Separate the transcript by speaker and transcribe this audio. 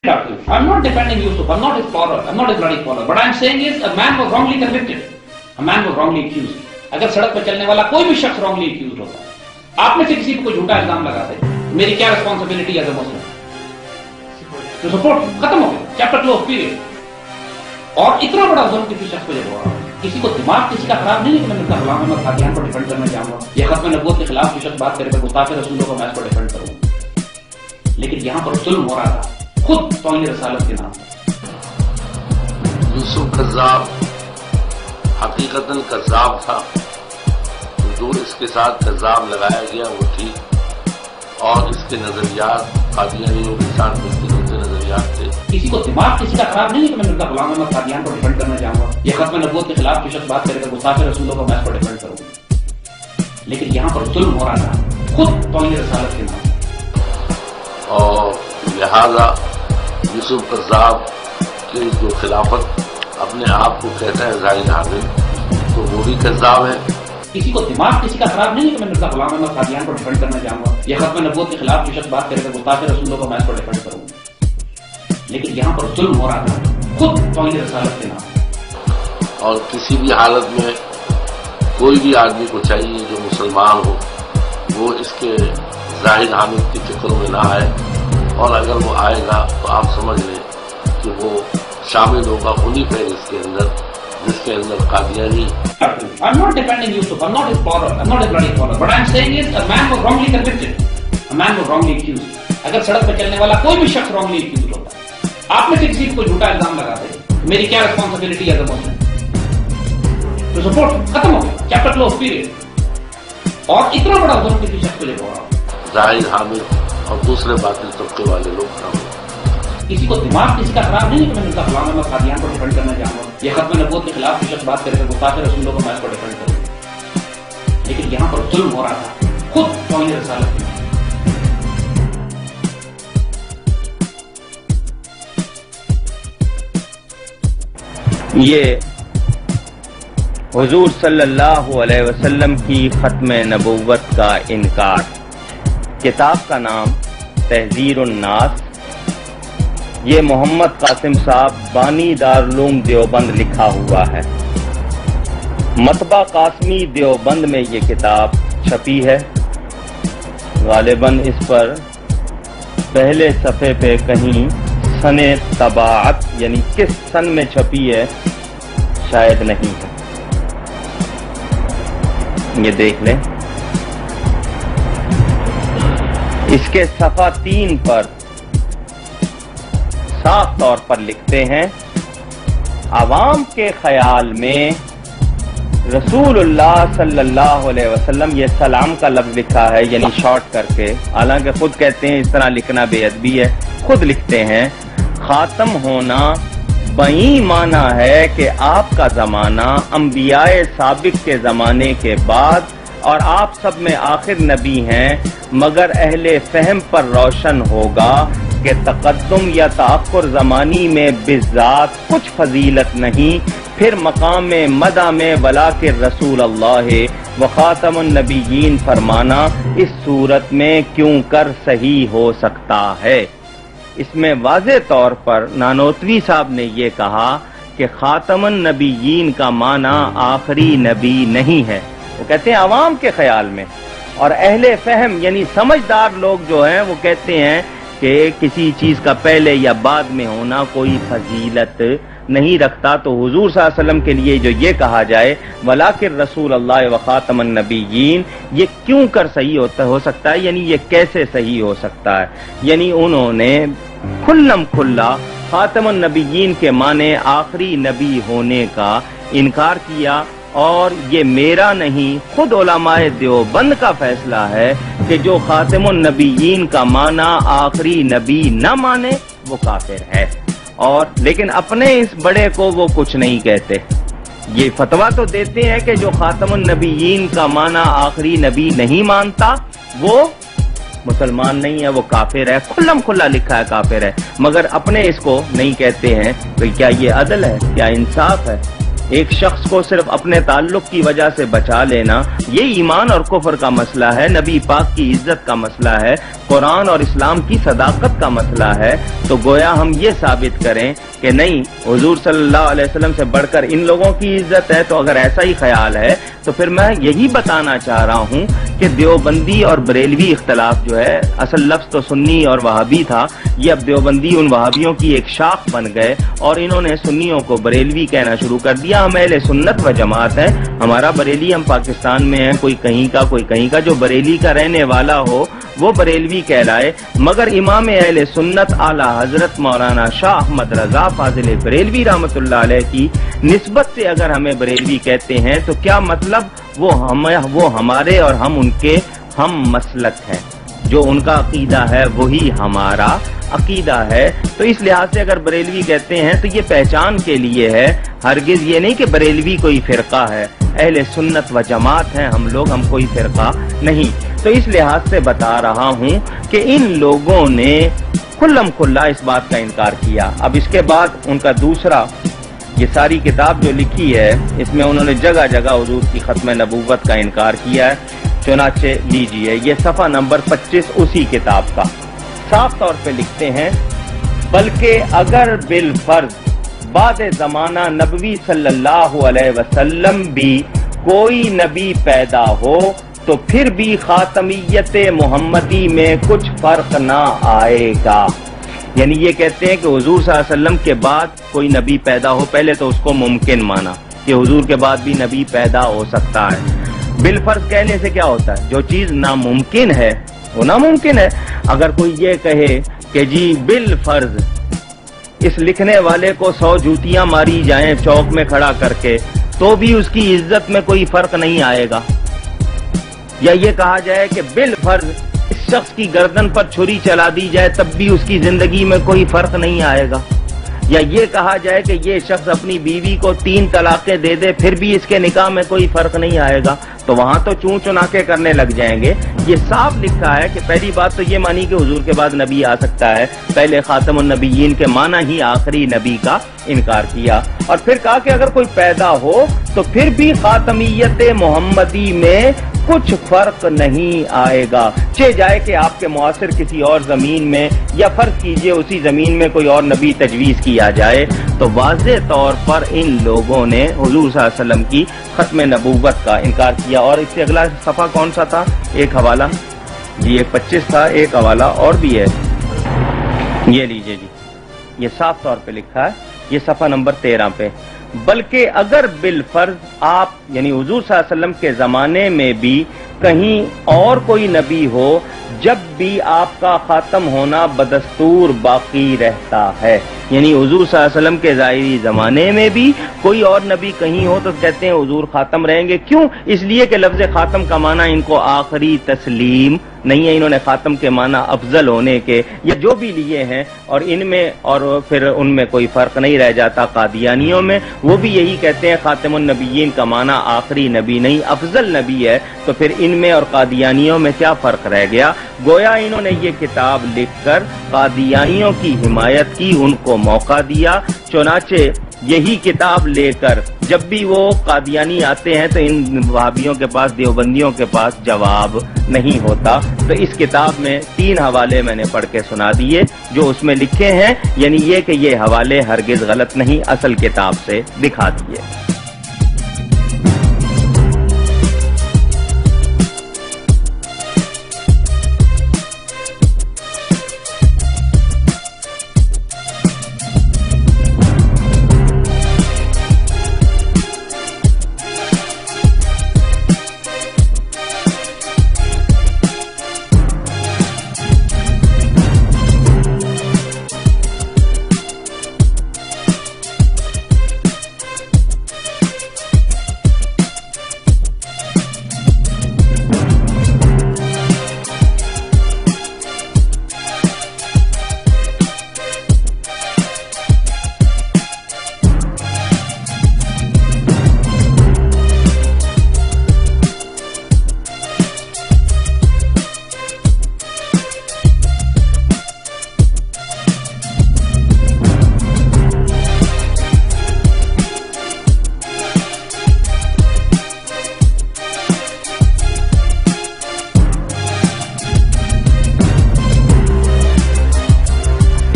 Speaker 1: I'm not defending Yusuf. I'm not his follower. I'm not his bloody follower. What I'm saying is a man was wrongly convicted. A man was wrongly accused. अगर सड़क पर चलने वाला कोई भी शख्स wrongly accused होता है, आप में से किसी को कोई झूठा इल्जाम लगा दे, मेरी क्या responsibility as a Muslim? तो सपोर्ट खत्म हो गया, चैप्टर क्लोज, पीरियड। और इतना बड़ा जुल्म किसी शख्स को जब हो रहा है, किसी को दिमाग किसी का खराब नहीं है कि मैं मिर्जा गुलाम अहमद कादियान को डिफेंड करना चाहूंगा, या खत्म नबूवत के खिलाफ जो शख्स बात करे गुस्ताखे रसूलों को मैं इसको डिफेंड करूंगा। लेकिन यहाँ पर जुल्म हो रहा था खुद तौहीन रसालत के नाम पर।
Speaker 2: यूसुफ कज़्ज़ाब हकीकतन कज़्ज़ाब था, जो इसके साथ कज़्ज़ाब लगाया गया वो ठीक, और इसके नजरियात कादियानियों के साथ मिलते जुलते नजरियात थे।
Speaker 1: किसी को दिमाग किसी का खराब नहीं है कि मैं मिर्जा गुलाम अहमद कादियान को डिफेंड करना चाहूंगा, या खत्म नबूवत के खिलाफ जो शख्स बात करेगा गुस्ताखे रसूलों को मैं इसको डिफेंड करूंगा। लेकिन यहाँ पर जुल्म हो रहा था खुद तौहीन रसालत के नाम पर।
Speaker 2: और लिहाजा यूसुफ कज़्ज़ाब की जो खिलाफत अपने आप को कहता है ज़ाहिद हामिद, तो वो भी कज़्ज़ाब है।
Speaker 1: किसी को दिमाग किसी का खराब नहीं है कि मैं मिर्जा गुलाम अहमद कादियान को डिफेंड करना चाहूंगा, या खत्म नबूवत के खिलाफ जो शख्स बात करेगा गुस्ताखे रसूलों को मैं इसको डिफेंड करूंगा। लेकिन यहाँ पर जुल्म हो रहा था खुद तौहीन रसालत के नाम पर।
Speaker 2: और किसी भी हालत में कोई भी आदमी को चाहिए जो मुसलमान हो, वो इसके ज़ाहिद हामिद के चक्करों में ना आए, और अगर वो आएगा तो आप समझ लें कि वो शामिल होगा उन्हीं फहरिस्त के अंदर जिसके अंदर Qadiani.
Speaker 1: I'm not defending Yusuf. I'm not his follower. I'm not his bloody follower. What I'm saying is a man was wrongly convicted. A man was wrongly accused. अगर सड़क पर चलने वाला कोई भी शख्स wrongly accused होता है, आप में से किसी को झूठा इल्जाम लगा दे, मेरी क्या responsibility as a Muslim? तो सपोर्ट खत्म हो गया, चैप्टर क्लोज, पीरियड। और इतना बड़ा जुल्म किसी शख्स को जब हो रहा है,
Speaker 2: ज़ाहिद हामिद और दूसरे बातिल तबके वाले लोग खड़े।
Speaker 1: किसी को दिमाग किसी का खराब नहीं है कि मैं मिर्जा गुलाम अहमद कादियान को डिफेंड करना चाहूंगा, या खत्म नबूवत के खिलाफ जो शख्स बात करेगा गुस्ताखे रसूलों को मैं इसको डिफेंड करूंगा। लेकिन यहाँ पर जुल्म हो रहा था खुद तौहीन रसालत के नाम पर।
Speaker 3: ये हुजूर सल्लल्लाहु अलैहि वसल्लम की खत्म नबुव्वत का इनकार। किताब का नाम तहज़ीरुन नास। ये मोहम्मद कासिम साहब बानी दारुल देवबंद लिखा हुआ है। मतबा कासमी देवबंद में ये किताब छपी है। गालिबन इस पर पहले सफ़े पे कहीं सने तबाअत यानी किस सन में छपी है शायद नहीं है, ये देख लें। इसके सफ़ा 3 पर साफ तौर पर लिखते हैं, आवाम के ख्याल में रसूलुल्लाह सल्लल्लाहु अलैहि वसल्लम, ये सलाम का लफ्ज लिखा है यानी शॉर्ट करके, हालांकि खुद कहते हैं इस तरह लिखना बेअदबी है, खुद लिखते हैं खातम होना बई माना है कि आपका जमाना अंबियाए साबिक के जमाने के बाद और आप सब में आखिर नबी हैं, मगर अहले फहम पर रोशन होगा कि तकद्दुम या ताख़ुर ज़मानी में बिज़ात कुछ फजीलत नहीं, फिर मकाम मदा में वला के रसूल अल्लाह व ख़ातमुन नबिय्यीन फरमाना इस सूरत में क्यों कर सही हो सकता है। इसमें वाज़े तौर पर नानोतवी साहब ने ये कहा कि ख़ातमुन नबिय्यीन का माना आखिरी नबी नहीं है, वो कहते हैं आवाम के ख्याल में, और अहले फहम यानी समझदार लोग जो हैं वो कहते हैं कि किसी चीज का पहले या बाद में होना कोई फजीलत नहीं रखता। तो हुजूर सल्लल्लाहु अलैहि वसल्लम के लिए जो ये कहा जाए वलाकिन रसूल अल्लाह व खातमुन नबिय्यीन, ये क्यों कर सही हो सकता है, यानी ये कैसे सही हो सकता है। यानी उन्होंने खुल्लम खुल्ला खातमुन नबिय्यीन के माने आखिरी नबी होने का इनकार किया, और ये मेरा नहीं खुद उलमाए देवबंद का फैसला है कि जो खातिमुन नबिय्यीन का माना आखिरी नबी न माने वो काफिर है। और लेकिन अपने इस बड़े को वो कुछ नहीं कहते, ये फतवा तो देते हैं कि जो खातिमुन नबिय्यीन का माना आखिरी नबी नहीं मानता वो मुसलमान नहीं है, वो काफिर है, खुल्लम खुल्ला लिखा है काफिर है, मगर अपने इसको नहीं कहते हैं। तो क्या ये अदल है, क्या इंसाफ है? एक शख्स को सिर्फ अपने ताल्लुक की वजह से बचा लेना ये ईमान और कुफ्र का मसला है, नबी पाक की इज्जत का मसला है। قرآن اور اسلام کی صداقت کا مسئلہ ہے تو گویا ہم یہ ثابت کریں کہ نہیں حضور صلی اللہ علیہ وسلم سے بڑھ کر ان لوگوں کی عزت ہے، تو اگر ایسا ہی خیال ہے تو پھر میں یہی بتانا چاہ رہا ہوں کہ دیوبندی اور بریلوی اختلاف جو ہے، اصل لفظ تو سنی اور وہابی تھا، یہ اب دیوبندی ان وہابیوں کی ایک شاخ بن گئے اور انہوں نے سنیوں کو بریلوی کہنا شروع کر دیا۔ ہم اہل سنت و جماعت ہیں، ہمارا بریلی، ہم پاکستان میں ہیں، کوئی کہیں کا کوئی کہیں کا، جو بریلی کا رہنے والا ہو وہ بریلوی کہلائے، مگر امام اہل سنت اعلیٰ حضرت مولانا شاہ احمد رضا فاضل بریلوی رحمۃ اللہ علیہ کی نسبت سے اگر ہمیں بریلوی کہتے ہیں تو کیا مطلب؟ وہ ہمارے اور ہم ان کے ہم مسلک ہیں، جو ان کا عقیدہ ہے وہی ہمارا عقیدہ ہے۔ تو اس لحاظ سے اگر بریلوی کہتے ہیں تو یہ پہچان کے لیے ہے، ہرگز یہ نہیں کہ بریلوی کوئی فرقہ ہے، اہل سنت و جماعت ہیں ہم لوگ، ہم کوئی فرقہ نہیں۔ تو اس لحاظ سے بتا رہا ہوں کہ ان لوگوں نے کھلم کھلا اس بات کا انکار کیا۔ اب اس کے بعد ان کا دوسرا، یہ ساری کتاب جو لکھی ہے اس میں انہوں نے جگہ جگہ حضور کی ختم نبوت کا انکار کیا ہے، چنانچہ لیجئے یہ صفحہ نمبر 25 اسی کتاب کا، صاف طور پہ لکھتے ہیں، بلکہ اگر بالفرض بعد زمانہ نبوی صلی اللہ علیہ وسلم بھی کوئی نبی پیدا ہو تو پھر بھی خاتمیت محمدی میں کچھ فرق نہ آئے گا۔ یعنی یہ کہتے ہیں کہ حضور صلی اللہ علیہ وسلم کے بعد کوئی نبی پیدا ہو، پہلے تو اس کو ممکن مانا کہ حضور کے بعد بھی نبی پیدا ہو سکتا ہے۔ بالفرض کہنے سے کیا ہوتا ہے؟ جو چیز ناممکن ہے وہ ناممکن ہے۔ اگر کوئی یہ کہے کہ جی بالفرض اس لکھنے والے کو 100 جوتیاں ماری جائیں چوک میں کھڑا کر کے تو بھی اس کی عزت میں کوئی فرق نہیں آئے گا، یا یہ کہا جائے کہ بالفرض اس شخص کی گردن پر چھری چلا دی جائے تب بھی اس کی زندگی میں کوئی فرق نہیں آئے گا، یا یہ کہا جائے کہ یہ شخص اپنی بیوی کو 3 طلاقیں دے دے پھر بھی اس کے نکاح میں کوئی فرق نہیں آئے گا، تو وہاں تو چون چناکے کرنے لگ جائیں گے۔ یہ صاف لکھا ہے کہ پہلی بات تو یہ مانی کہ حضور کے بعد نبی آ سکتا ہے، پہلے خاتم النبیین کے معنی ہی آخری نبی کا انکار کیا، اور پھر کہا کہ اگر کوئی پیدا ہو تو پھر بھی خاتمیت محمدی میں کچھ فرق نہیں آئے گا، چہ جائے کہ آپ کے معاصر کسی اور زمین میں، یا فرض کیجئے اسی زمین میں کوئی اور نبی تجویز کیا جائے، تو واضح طور پر ان لوگوں نے حضور صلی اللہ علیہ وسلم کی ختم نبوت کا انکار کیا۔ اور اس سے اگلا صفحہ کون سا تھا؟ ایک حوالہ جی، یہ 25 تھا، ایک حوالہ اور بھی ہے، یہ لیجئے جی، یہ صاف طور پہ لکھا ہے، یہ صفحہ نمبر 13 پہ، بلکہ اگر بالفرض آپ یعنی حضور صلی اللہ علیہ وسلم کے زمانے میں بھی کہیں اور کوئی نبی ہو، جب بھی آپ کا ختم ہونا بدستور باقی رہتا ہے، یعنی حضور صلی اللہ علیہ وسلم کے ظاہری زمانے میں بھی کوئی اور نبی کہیں ہو تو کہتے ہیں حضور خاتم رہیں گے۔ کیوں؟ اس لیے کہ لفظ خاتم کا معنی ان کو آخری تسلیم نہیں ہے، انہوں نے خاتم کے معنی افضل ہونے کے یا جو بھی لیے ہیں، اور ان میں اور پھر ان میں کوئی فرق نہیں رہ جاتا۔ قادیانیوں میں وہ بھی یہی کہتے ہیں خاتم النبیین کا معنی آخری نبی نہیں افضل نبی ہے، تو پھر ان میں اور قادیانیوں میں کیا فرق رہ گیا؟ گویا انہوں نے یہ کتاب لکھ کر قادیانیوں کی حمایت کی، ان کو موقع دیا، چنانچہ یہی کتاب لے کر جب بھی وہ قادیانی آتے ہیں تو ان وہابیوں کے پاس، دیوبندیوں کے پاس جواب نہیں ہوتا۔ تو اس کتاب میں 3 حوالے میں نے پڑھ کے سنا دیے جو اس میں لکھے ہیں، یعنی یہ کہ یہ حوالے ہرگز غلط نہیں، اصل کتاب سے دکھا دیے۔